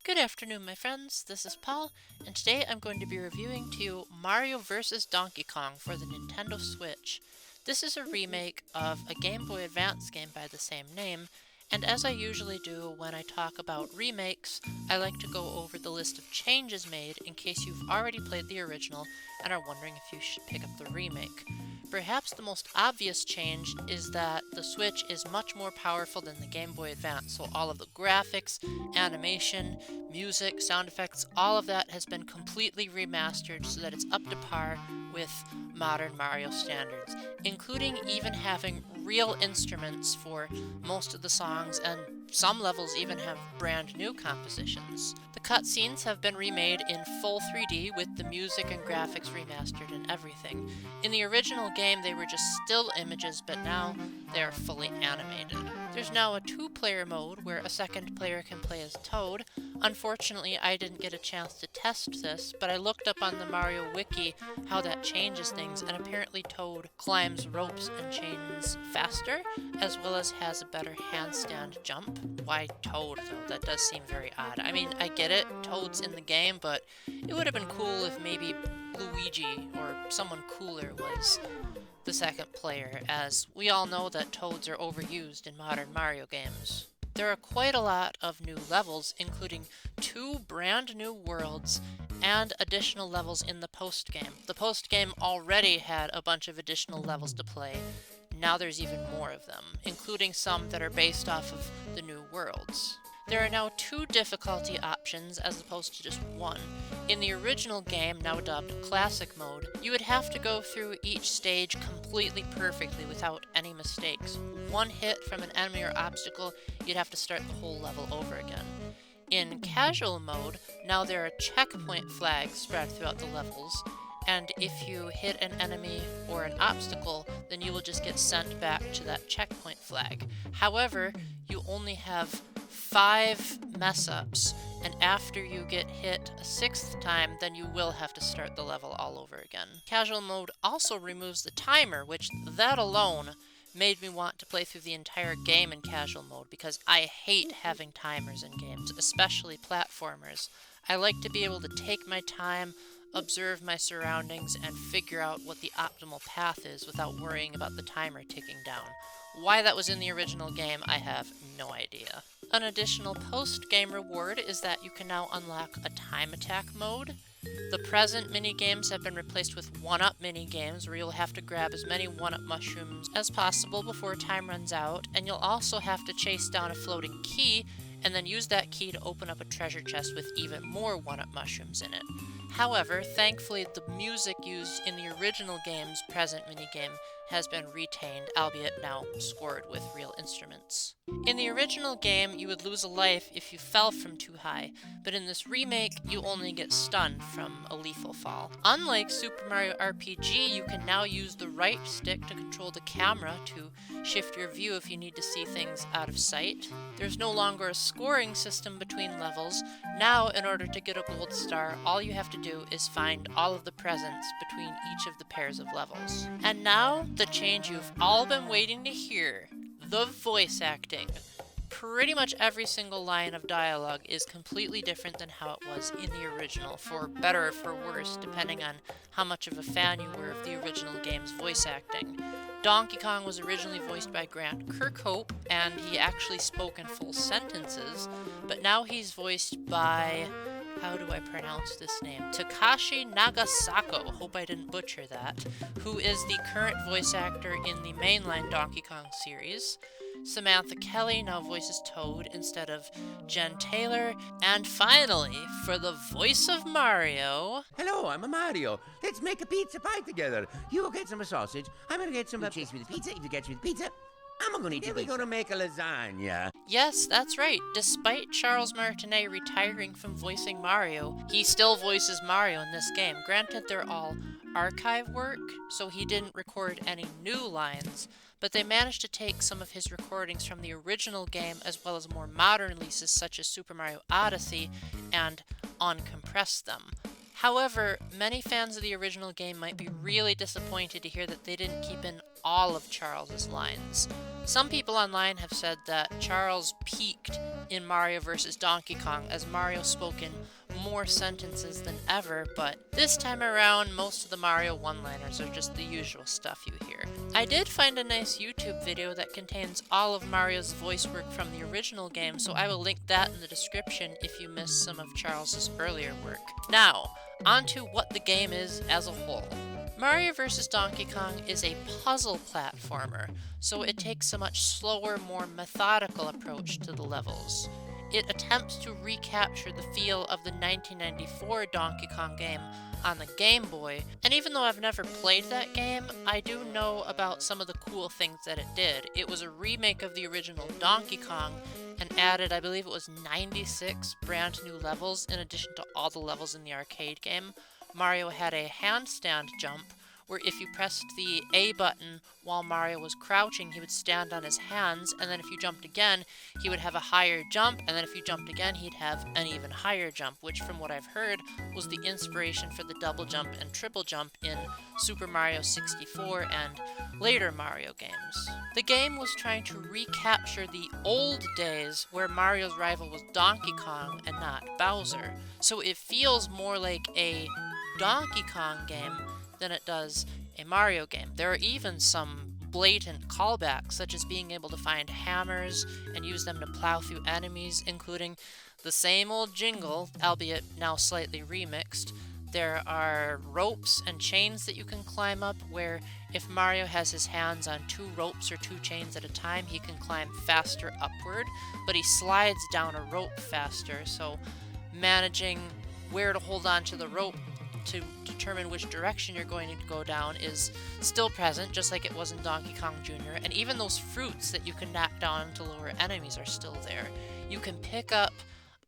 Good afternoon, my friends. This is Paul, and today I'm going to be reviewing to you Mario vs. Donkey Kong for the Nintendo Switch. This is a remake of a Game Boy Advance game by the same name, and as I usually do when I talk about remakes, I like to go over the list of changes made in case you've already played the original and are wondering if you should pick up the remake. Perhaps the most obvious change is that the Switch is much more powerful than the Game Boy Advance, so all of the graphics, animation, music, sound effects, all of that has been completely remastered so that it's up to par with modern Mario standards, including even having real instruments for most of the songs, and some levels even have brand new compositions. The cutscenes have been remade in full 3D with the music and graphics remastered and everything. In the original game they were just still images, but now they are fully animated. There's now a two-player mode where a second player can play as Toad. Unfortunately, I didn't get a chance to test this, but I looked up on the Mario Wiki how that changes things, and apparently Toad climbs ropes and chains faster, as well as has a better handstand jump. Why Toad, though? That does seem very odd. I mean, I get it, Toad's in the game, but it would have been cool if maybe Luigi or someone cooler was the second player, as we all know that Toads are overused in modern Mario games. There are quite a lot of new levels, including 2 brand new worlds and additional levels in the post-game. The post-game already had a bunch of additional levels to play. Now there's even more of them, including some that are based off of the new worlds. There are now 2 difficulty options as opposed to just 1. In the original game, now dubbed Classic Mode, you would have to go through each stage completely perfectly without any mistakes. One hit from an enemy or obstacle, you'd have to start the whole level over again. In Casual Mode, now there are checkpoint flags spread throughout the levels, and if you hit an enemy or an obstacle, then you will just get sent back to that checkpoint flag. However, you only have 5 mess-ups, and after you get hit a 6th time, then you will have to start the level all over again. Casual mode also removes the timer, which that alone made me want to play through the entire game in casual mode, because I hate having timers in games, especially platformers. I like to be able to take my time, observe my surroundings, and figure out what the optimal path is without worrying about the timer ticking down. Why that was in the original game, I have no idea. An additional post-game reward is that you can now unlock a time attack mode. The present minigames have been replaced with 1-up minigames where you'll have to grab as many 1-up mushrooms as possible before time runs out, and you'll also have to chase down a floating key and then use that key to open up a treasure chest with even more 1-up mushrooms in it. However, thankfully the music used in the original game's present minigame has been retained, albeit now scored with real instruments. In the original game, you would lose a life if you fell from too high, but in this remake, you only get stunned from a lethal fall. Unlike Super Mario RPG, you can now use the right stick to control the camera to shift your view if you need to see things out of sight. There's no longer a scoring system between levels. Now, in order to get a gold star, all you have to do is find all of the presents between each of the pairs of levels. And now, the change you've all been waiting to hear. The voice acting. Pretty much every single line of dialogue is completely different than how it was in the original, for better or for worse, depending on how much of a fan you were of the original game's voice acting. Donkey Kong was originally voiced by Grant Kirkhope, and he actually spoke in full sentences, but now he's voiced by... how do I pronounce this name? Takashi Nagasako, hope I didn't butcher that, who is the current voice actor in the mainline Donkey Kong series. Samantha Kelly now voices Toad instead of Jen Taylor. And finally, for the voice of Mario... Hello, I'm a Mario. Let's make a pizza pie together. You go get some sausage. I'm gonna get some... You chase me the pizza. If you catch me the pizza, I'm gonna eat the pizza. We're gonna make a lasagna. Yes, that's right. Despite Charles Martinet retiring from voicing Mario, he still voices Mario in this game. Granted, they're all archive work, so he didn't record any new lines, but they managed to take some of his recordings from the original game as well as more modern releases such as Super Mario Odyssey and uncompress them. However, many fans of the original game might be really disappointed to hear that they didn't keep in all of Charles's lines. Some people online have said that Charles peaked in Mario vs. Donkey Kong as Mario spoke in more sentences than ever, but this time around most of the Mario one-liners are just the usual stuff you hear. I did find a nice YouTube video that contains all of Mario's voice work from the original game, so I will link that in the description if you missed some of Charles's earlier work. Now, on to what the game is as a whole. Mario vs. Donkey Kong is a puzzle platformer, so it takes a much slower, more methodical approach to the levels. It attempts to recapture the feel of the 1994 Donkey Kong game on the Game Boy, and even though I've never played that game, I do know about some of the cool things that it did. It was a remake of the original Donkey Kong and added, I believe it was 96 brand new levels in addition to all the levels in the arcade game. Mario had a handstand jump, where if you pressed the A button while Mario was crouching, he would stand on his hands, and then if you jumped again, he would have a higher jump, and then if you jumped again, he'd have an even higher jump, which from what I've heard was the inspiration for the double jump and triple jump in Super Mario 64 and later Mario games. The game was trying to recapture the old days where Mario's rival was Donkey Kong and not Bowser, so it feels more like a Donkey Kong game than it does a Mario game. There are even some blatant callbacks, such as being able to find hammers and use them to plow through enemies, including the same old jingle, albeit now slightly remixed. There are ropes and chains that you can climb up, where if Mario has his hands on 2 ropes or 2 chains at a time, he can climb faster upward, but he slides down a rope faster, so managing where to hold on to the rope to determine which direction you're going to go down is still present, just like it was in Donkey Kong Jr., and even those fruits that you can knock down to lower enemies are still there. You can pick up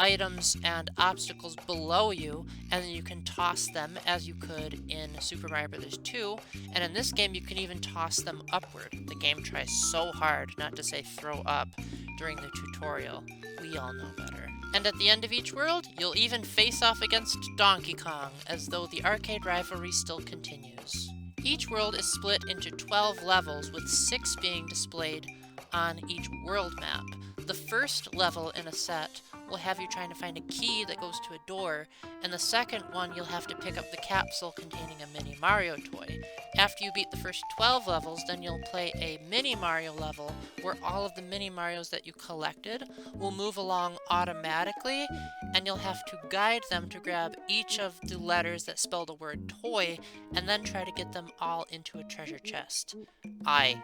items and obstacles below you, and then you can toss them as you could in Super Mario Bros. 2, and in this game you can even toss them upward. The game tries so hard not to say throw up during the tutorial. We all know better. And at the end of each world, you'll even face off against Donkey Kong, as though the arcade rivalry still continues. Each world is split into 12 levels, with 6 being displayed on each world map. The first level in a set will have you trying to find a key that goes to a door, and the second one you'll have to pick up the capsule containing a Mini Mario toy. After you beat the first 12 levels, then you'll play a Mini Mario level where all of the Mini Marios that you collected will move along automatically, and you'll have to guide them to grab each of the letters that spell the word toy, and then try to get them all into a treasure chest. I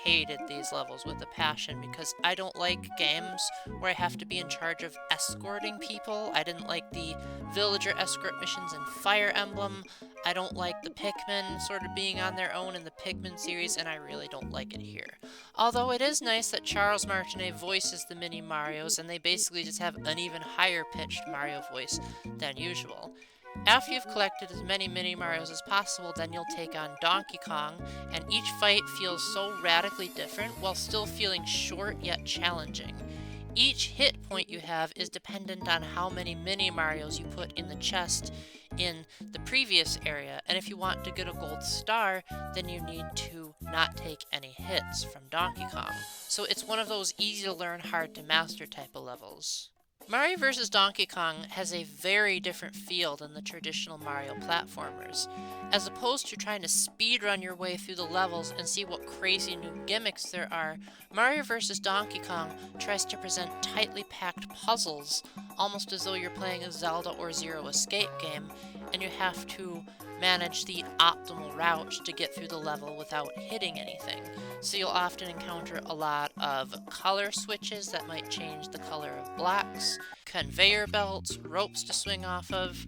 hated these levels with a passion because I don't like games where I have to be in charge of escorting people. I didn't like the villager escort missions in Fire Emblem. I don't like the Pikmin sort of being on their own in the Pikmin series, and I really don't like it here. Although it is nice that Charles Martinet voices the Mini Marios, and they basically just have an even higher pitched Mario voice than usual. After you've collected as many Mini Marios as possible, then you'll take on Donkey Kong, and each fight feels so radically different while still feeling short yet challenging. Each hit point you have is dependent on how many Mini Marios you put in the chest in the previous area, and if you want to get a gold star, then you need to not take any hits from Donkey Kong. So it's one of those easy to learn, hard to master type of levels. Mario vs. Donkey Kong has a very different feel than the traditional Mario platformers. As opposed to trying to speedrun your way through the levels and see what crazy new gimmicks there are, Mario vs. Donkey Kong tries to present tightly packed puzzles, almost as though you're playing a Zelda or Zero Escape game, and you have to manage the optimal route to get through the level without hitting anything. So you'll often encounter a lot of color switches that might change the color of blocks, conveyor belts, ropes to swing off of,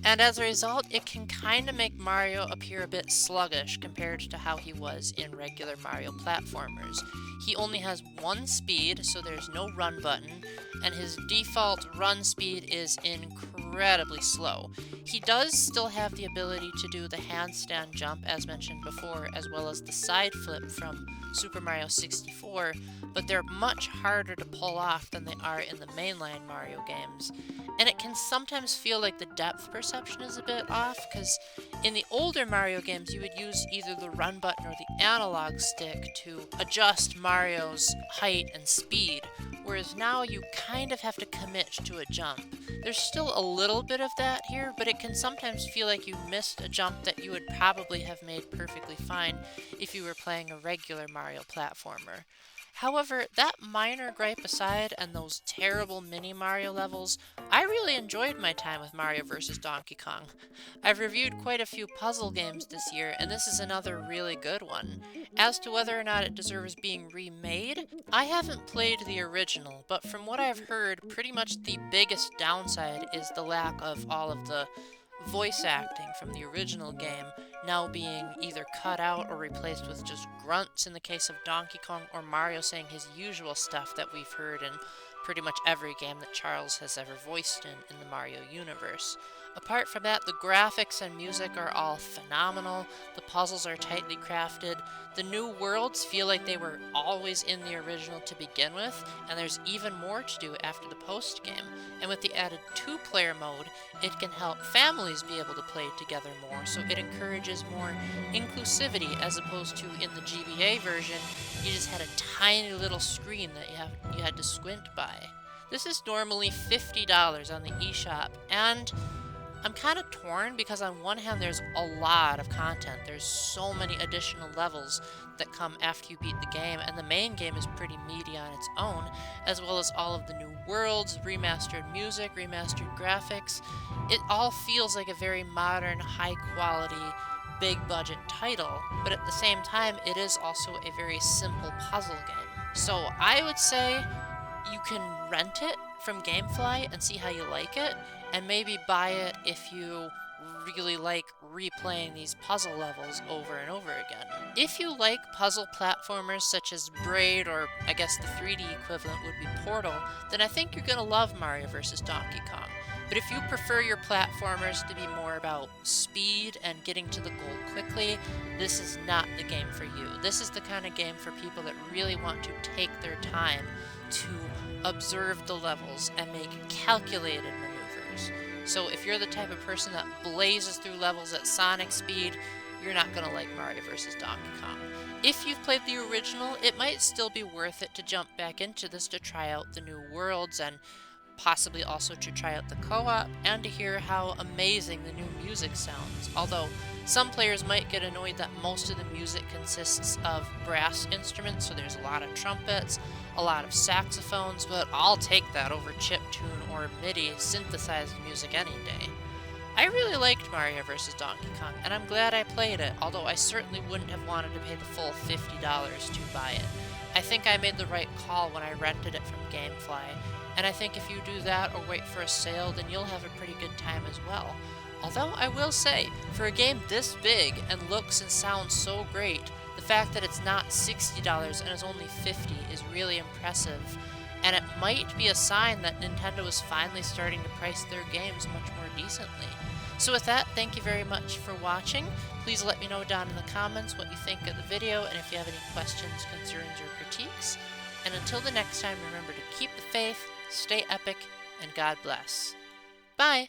and as a result, it can kind of make Mario appear a bit sluggish compared to how he was in regular Mario platformers. He only has 1 speed, so there's no run button, and his default run speed is incredibly incredibly slow. He does still have the ability to do the handstand jump, as mentioned before, as well as the side flip from Super Mario 64, but they're much harder to pull off than they are in the mainline Mario games. And it can sometimes feel like the depth perception is a bit off, because in the older Mario games you would use either the run button or the analog stick to adjust Mario's height and speed, whereas now you kind of have to commit to a jump. There's still a little bit of that here, but it can sometimes feel like you missed a jump that you would probably have made perfectly fine if you were playing a regular Mario platformer. However, that minor gripe aside and those terrible mini Mario levels, I really enjoyed my time with Mario vs. Donkey Kong. I've reviewed quite a few puzzle games this year, and this is another really good one. As to whether or not it deserves being remade, I haven't played the original, but from what I've heard, pretty much the biggest downside is the lack of all of the voice acting from the original game now being either cut out or replaced with just grunts in the case of Donkey Kong, or Mario saying his usual stuff that we've heard in pretty much every game that Charles has ever voiced in the Mario universe. Apart from that, the graphics and music are all phenomenal, the puzzles are tightly crafted, the new worlds feel like they were always in the original to begin with, and there's even more to do after the post-game. And with the added 2-player mode, it can help families be able to play together more, so it encourages more inclusivity as opposed to in the GBA version, you just had a tiny little screen that you had to squint by. This is normally $50 on the eShop, and I'm kind of torn because on one hand there's a lot of content. There's so many additional levels that come after you beat the game, and the main game is pretty meaty on its own, as well as all of the new worlds, remastered music, remastered graphics. It all feels like a very modern, high quality, big budget title, but at the same time it is also a very simple puzzle game. So I would say you can rent it from GameFly and see how you like it, and maybe buy it if you really like replaying these puzzle levels over and over again. If you like puzzle platformers such as Braid, or I guess the 3D equivalent would be Portal, then I think you're gonna love Mario vs. Donkey Kong. But if you prefer your platformers to be more about speed and getting to the goal quickly, this is not the game for you. This is the kind of game for people that really want to take their time to observe the levels and make calculated maneuvers. So if you're the type of person that blazes through levels at Sonic speed, you're not going to like Mario vs. Donkey Kong. If you've played the original, it might still be worth it to jump back into this to try out the new worlds, and possibly also to try out the co-op and to hear how amazing the new music sounds. Although some players might get annoyed that most of the music consists of brass instruments, so there's a lot of trumpets, a lot of saxophones, but I'll take that over chiptune or MIDI synthesized music any day. I really liked Mario vs. Donkey Kong, and I'm glad I played it, although I certainly wouldn't have wanted to pay the full $50 to buy it. I think I made the right call when I rented it from GameFly, and I think if you do that or wait for a sale, then you'll have a pretty good time as well. Although I will say, for a game this big and looks and sounds so great, the fact that it's not $60 and is only $50 is really impressive, and it might be a sign that Nintendo is finally starting to price their games much more decently. So with that, thank you very much for watching. Please let me know down in the comments what you think of the video, and if you have any questions, concerns, or critiques. And until the next time, remember to keep the faith, stay epic, and God bless. Bye!